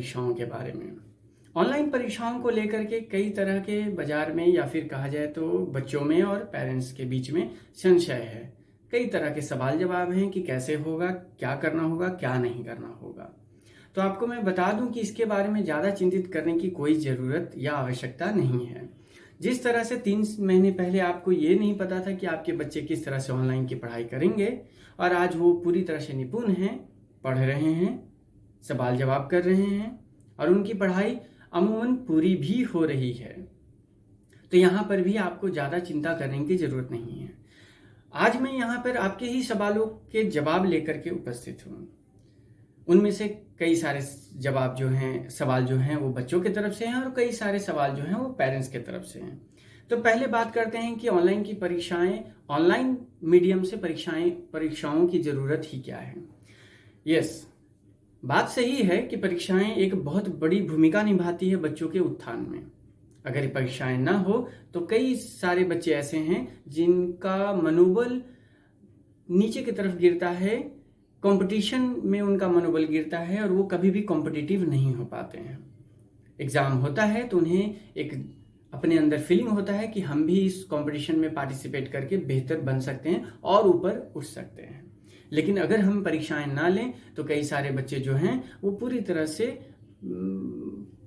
परीक्षाओं के बारे में। ऑनलाइन परीक्षाओं को लेकर के कई तरह के बाजार में या फिर कहा जाए तो बच्चों में और पेरेंट्स के बीच में संशय है। कई तरह के सवाल जवाब हैं कि कैसे होगा, क्या करना होगा, क्या नहीं करना होगा। तो आपको मैं बता दूं कि इसके बारे में ज़्यादा चिंतित करने की कोई ज़रूरत या आवश्यकता नहीं है। जिस तरह से 3 महीने पहले आपको ये नहीं पता था कि आपके बच्चे किस तरह से ऑनलाइन की पढ़ाई करेंगे और आज वो पूरी तरह से निपुण हैं, पढ़ रहे हैं, सवाल जवाब कर रहे हैं और उनकी पढ़ाई अमूमन पूरी भी हो रही है, तो यहाँ पर भी आपको ज़्यादा चिंता करने की ज़रूरत नहीं है। आज मैं यहाँ पर आपके ही सवालों के जवाब लेकर के उपस्थित हूँ। उनमें से कई सारे सवाल जो हैं वो बच्चों की तरफ से हैं और कई सारे सवाल जो हैं वो पेरेंट्स की तरफ से हैं। तो पहले बात करते हैं कि ऑनलाइन मीडियम से परीक्षाओं की ज़रूरत ही क्या है। यस, बात सही है कि परीक्षाएं एक बहुत बड़ी भूमिका निभाती है बच्चों के उत्थान में। अगर परीक्षाएं ना हो तो कई सारे बच्चे ऐसे हैं जिनका मनोबल नीचे की तरफ गिरता है, कंपटीशन में उनका मनोबल गिरता है और वो कभी भी कॉम्पिटिटिव नहीं हो पाते हैं। एग्ज़ाम होता है तो उन्हें एक अपने अंदर फीलिंग होता है कि हम भी इस कंपटीशन में पार्टिसिपेट करके बेहतर बन सकते हैं और ऊपर उठ सकते हैं। लेकिन अगर हम परीक्षाएं ना लें तो कई सारे बच्चे जो हैं वो पूरी तरह से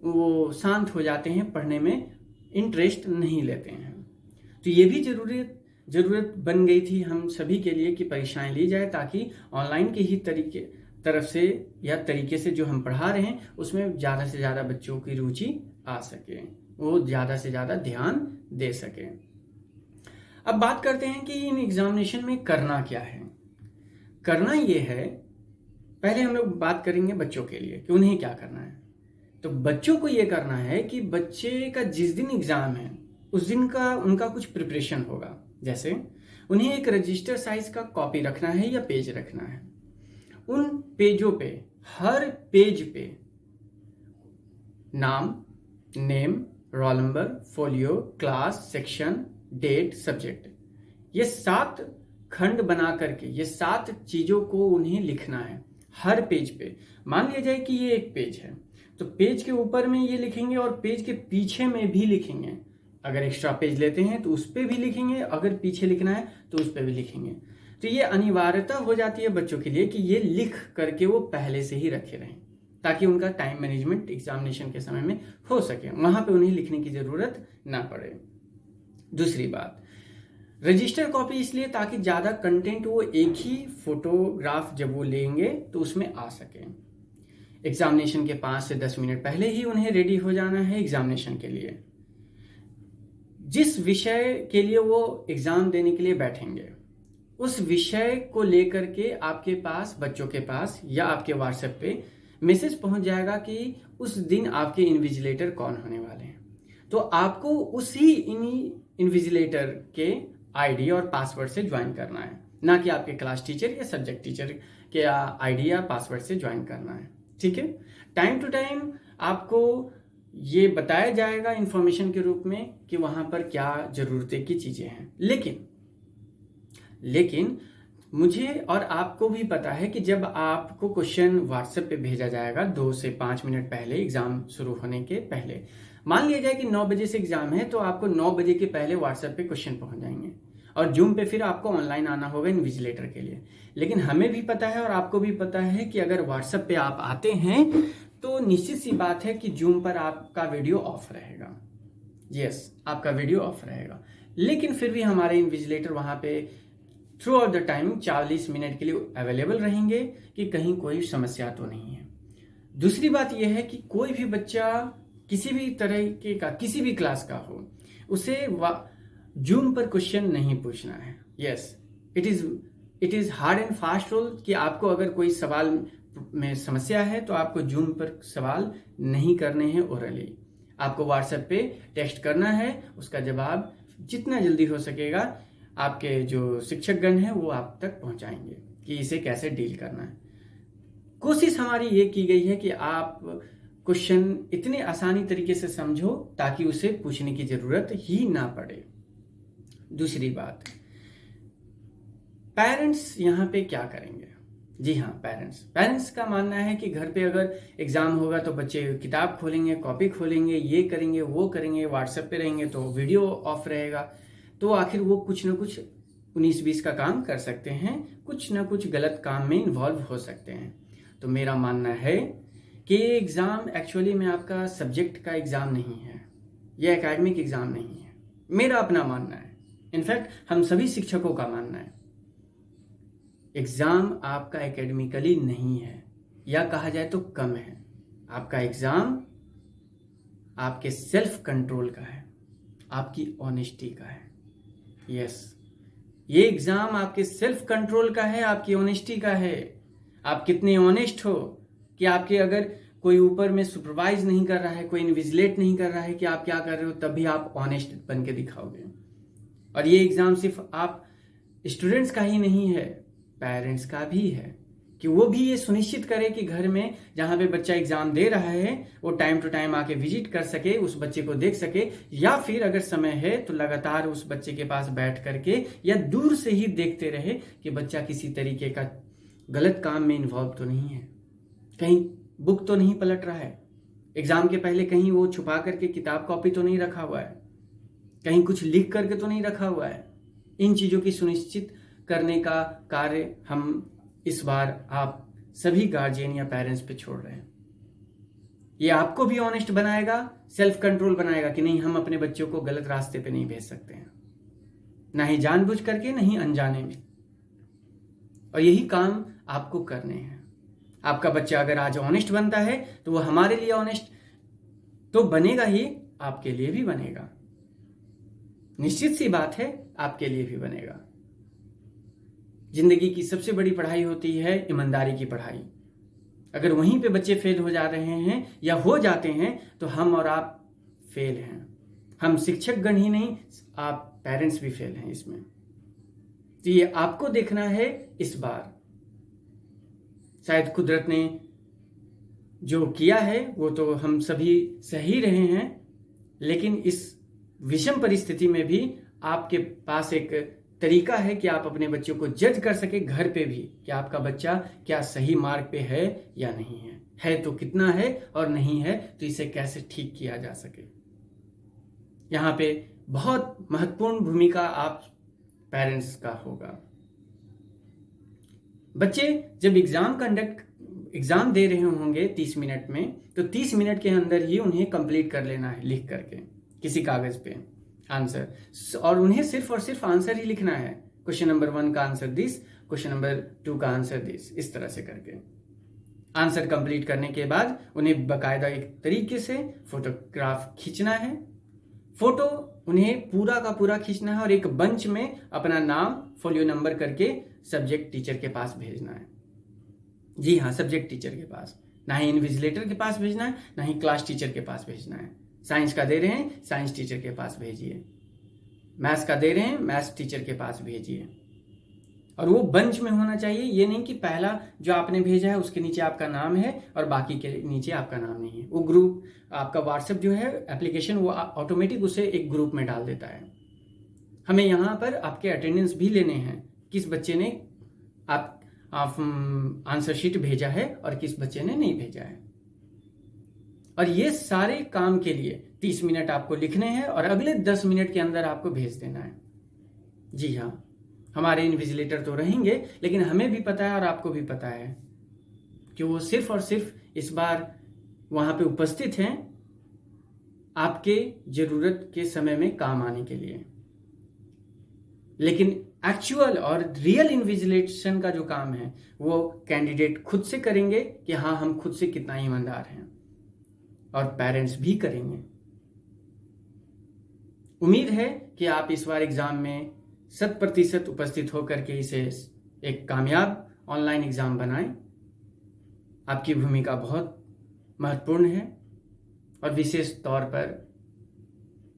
वो शांत हो जाते हैं, पढ़ने में इंटरेस्ट नहीं लेते हैं। तो ये भी ज़रूरत बन गई थी हम सभी के लिए कि परीक्षाएं ली जाए ताकि ऑनलाइन के ही तरीके से जो हम पढ़ा रहे हैं उसमें ज़्यादा से ज़्यादा बच्चों की रुचि आ सके, वो ज़्यादा से ज़्यादा ध्यान दे सकें। अब बात करते हैं कि इन एग्जामिनेशन में करना क्या है। करना ये है, पहले हम लोग बात करेंगे बच्चों के लिए कि उन्हें क्या करना है। तो बच्चों को ये करना है कि बच्चे का जिस दिन एग्ज़ाम है उस दिन का उनका कुछ प्रिपरेशन होगा। जैसे उन्हें एक रजिस्टर साइज का कॉपी रखना है या पेज रखना है। उन पेजों पे, हर पेज पे नाम, name, roll number, folio, class, section, date, subject, ये 7 खंड बना करके ये 7 चीज़ों को उन्हें लिखना है हर पेज पे। मान लिया जाए कि ये एक पेज है तो पेज के ऊपर में ये लिखेंगे और पेज के पीछे में भी लिखेंगे। अगर एक्स्ट्रा पेज लेते हैं तो उस पर भी लिखेंगे, अगर पीछे लिखना है तो उस पर भी लिखेंगे। तो ये अनिवार्यता हो जाती है बच्चों के लिए कि ये लिख करके वो पहले से ही रखे रहें ताकि उनका टाइम मैनेजमेंट एग्जामिनेशन के समय में हो सके, वहाँ पे उन्हें लिखने की ज़रूरत ना पड़े। दूसरी बात, रजिस्टर कॉपी इसलिए ताकि ज़्यादा कंटेंट वो एक ही फोटोग्राफ जब वो लेंगे तो उसमें आ सके। एग्जामिनेशन के 5 से 10 मिनट पहले ही उन्हें रेडी हो जाना है एग्जामिनेशन के लिए। जिस विषय के लिए वो एग्ज़ाम देने के लिए बैठेंगे उस विषय को लेकर के आपके पास, बच्चों के पास या आपके व्हाट्सएप पे मैसेज पहुंच जाएगा कि उस दिन आपके इन्विजिलेटर कौन होने वाले हैं। तो आपको उसी इन्विजिलेटर के आईडी और पासवर्ड से ज्वाइन करना है, ना कि आपके क्लास टीचर या सब्जेक्ट टीचर के आईडी या पासवर्ड से ज्वाइन करना है। ठीक है, टाइम टू टाइम आपको ये बताया जाएगा इंफॉर्मेशन के रूप में कि वहाँ पर क्या ज़रूरतें की चीज़ें हैं। लेकिन मुझे और आपको भी पता है कि जब आपको क्वेश्चन व्हाट्सएप पे भेजा जाएगा 2 से 5 मिनट पहले, एग्ज़ाम शुरू होने के पहले, मान लिया जाए कि 9 बजे से एग्ज़ाम है तो आपको 9 बजे के पहले व्हाट्सएप पे क्वेश्चन पहुंच जाएंगे और जूम पे फिर आपको ऑनलाइन आना होगा इन्विजिलेटर के लिए। लेकिन हमें भी पता है और आपको भी पता है कि अगर व्हाट्सएप पे आप आते हैं तो निश्चित सी बात है कि जूम पर आपका वीडियो ऑफ रहेगा। यस, आपका वीडियो ऑफ रहेगा, लेकिन फिर भी हमारे इन्विजिलेटर वहाँ पे through out the time 40 minute के लिए अवेलेबल रहेंगे कि कहीं कोई समस्या तो नहीं है। दूसरी बात यह है कि कोई भी बच्चा किसी भी तरीके का, किसी भी क्लास का हो, उसे जूम पर क्वेश्चन नहीं पूछना है। Yes, it is hard and fast rule कि आपको अगर कोई सवाल में समस्या है तो आपको जूम पर सवाल नहीं करने हैं ओरली। आपको व्हाट्सएप पे टेक्स्ट करना है, उसका जवाब जितना जल्दी हो सकेगा आपके जो शिक्षकगण हैं वो आप तक पहुंचाएंगे कि इसे कैसे डील करना है। कोशिश हमारी ये की गई है कि आप क्वेश्चन इतने आसानी तरीके से समझो ताकि उसे पूछने की ज़रूरत ही ना पड़े। दूसरी बात, पेरेंट्स यहाँ पे क्या करेंगे? जी हाँ, पेरेंट्स का मानना है कि घर पे अगर एग्ज़ाम होगा तो बच्चे किताब खोलेंगे, कॉपी खोलेंगे, ये करेंगे, वो करेंगे, व्हाट्सएप पे रहेंगे तो वीडियो ऑफ रहेगा। तो आखिर वो कुछ ना कुछ 19-20 का काम कर सकते हैं, कुछ ना कुछ गलत काम में इन्वॉल्व हो सकते हैं। तो मेरा मानना है कि ये एग्ज़ाम एक्चुअली में आपका सब्जेक्ट का एग्ज़ाम नहीं है, ये एकेडमिक एग्ज़ाम नहीं है। मेरा अपना मानना है, इनफैक्ट हम सभी शिक्षकों का मानना है। एग्ज़ाम आपका एकेडमिकली नहीं है, या कहा जाए तो कम है। आपका एग्ज़ाम आपके सेल्फ कंट्रोल का है, आपकी ऑनेस्टी का है। यस, ये एग्ज़ाम आपके सेल्फ कंट्रोल का है, आपकी ऑनेस्टी का है। आप कितने ऑनेस्ट हो कि आपके अगर कोई ऊपर में सुपरवाइज नहीं कर रहा है, कोई इन्विजिलेट नहीं कर रहा है कि आप क्या कर रहे हो, तब भी आप ऑनेस्ट बन के दिखाओगे। और ये एग्ज़ाम सिर्फ आप स्टूडेंट्स का ही नहीं है, पेरेंट्स का भी है कि वो भी ये सुनिश्चित करे कि घर में जहाँ पे बच्चा एग्ज़ाम दे रहा है वो टाइम टू टाइम आके विजिट कर सके, उस बच्चे को देख सके, या फिर अगर समय है तो लगातार उस बच्चे के पास बैठ करके या दूर से ही देखते रहे कि बच्चा किसी तरीके का गलत काम में इन्वॉल्व तो नहीं है, कहीं बुक तो नहीं पलट रहा है, एग्ज़ाम के पहले कहीं वो छुपा करके किताब कॉपी तो नहीं रखा हुआ है, कहीं कुछ लिख करके तो नहीं रखा हुआ है। इन चीज़ों की सुनिश्चित करने का कार्य हम इस बार आप सभी गार्जियन या पेरेंट्स पे छोड़ रहे हैं। ये आपको भी ऑनेस्ट बनाएगा, सेल्फ कंट्रोल बनाएगा कि नहीं, हम अपने बच्चों को गलत रास्ते पे नहीं भेज सकते हैं, ना ही जानबूझ करके, नहीं अनजाने में। और यही काम आपको करने हैं। आपका बच्चा अगर आज ऑनेस्ट बनता है तो वो हमारे लिए ऑनेस्ट तो बनेगा ही, आपके लिए भी बनेगा। निश्चित सी बात है, आपके लिए भी बनेगा। जिंदगी की सबसे बड़ी पढ़ाई होती है ईमानदारी की पढ़ाई। अगर वहीं पे बच्चे फेल हो जा रहे हैं या हो जाते हैं तो हम और आप फेल हैं। हम शिक्षक गण ही नहीं, आप पेरेंट्स भी फेल हैं इसमें। तो ये आपको देखना है इस बार। शायद कुदरत ने जो किया है वो तो हम सभी सही रहे हैं, लेकिन इस विषम परिस्थिति में भी आपके पास एक तरीका है कि आप अपने बच्चों को जज कर सके घर पे भी कि आपका बच्चा क्या सही मार्ग पे है या नहीं है तो कितना है, और नहीं है तो इसे कैसे ठीक किया जा सके। यहाँ पे बहुत महत्वपूर्ण भूमिका आप पेरेंट्स का होगा। बच्चे जब एग्जाम दे रहे होंगे 30 मिनट में, तो 30 मिनट के अंदर ही उन्हें कंप्लीट कर लेना है लिख करके किसी कागज पे आंसर, और उन्हें सिर्फ और सिर्फ आंसर ही लिखना है। क्वेश्चन नंबर 1 का आंसर दिस, क्वेश्चन नंबर 2 का आंसर दिस, इस तरह से करके आंसर कंप्लीट करने के बाद उन्हें बकायदा एक तरीके से फोटोग्राफ खींचना है। फोटो उन्हें पूरा का पूरा खींचना है और एक बंच में अपना नाम, फोलियो नंबर करके सब्जेक्ट टीचर के पास भेजना है। जी हाँ, सब्जेक्ट टीचर के पास, ना ही इन्विजिलेटर के पास भेजना है, ना ही क्लास टीचर के पास भेजना है। साइंस का दे रहे हैं, साइंस टीचर के पास भेजिए। मैथ्स का दे रहे हैं, मैथ्स टीचर के पास भेजिए। और वो बंच में होना चाहिए, ये नहीं कि पहला जो आपने भेजा है उसके नीचे आपका नाम है और बाकी के नीचे आपका नाम नहीं है। वो ग्रुप आपका व्हाट्सएप जो है एप्लीकेशन, वो ऑटोमेटिक उसे एक ग्रुप में डाल देता है। हमें यहाँ पर आपके अटेंडेंस भी लेने हैं, किस बच्चे ने आप आंसर शीट भेजा है और किस बच्चे ने नहीं भेजा है। और ये सारे काम के लिए 30 मिनट आपको लिखने हैं और अगले 10 मिनट के अंदर आपको भेज देना है। जी हाँ, हमारे इन्विजिलेटर तो रहेंगे, लेकिन हमें भी पता है और आपको भी पता है कि वो सिर्फ और सिर्फ इस बार वहां पे उपस्थित हैं आपके जरूरत के समय में काम आने के लिए। लेकिन एक्चुअल और रियल इन्विजिलेशन का जो काम है वो कैंडिडेट खुद से करेंगे कि हाँ, हम खुद से कितना ईमानदार हैं, और पेरेंट्स भी करेंगे। उम्मीद है कि आप इस बार एग्जाम में 100% उपस्थित होकर के इसे एक कामयाब ऑनलाइन एग्जाम बनाएं। आपकी भूमिका बहुत महत्वपूर्ण है, और विशेष तौर पर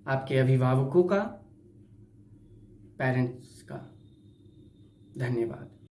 आपके अभिभावकों का, पेरेंट्स का धन्यवाद।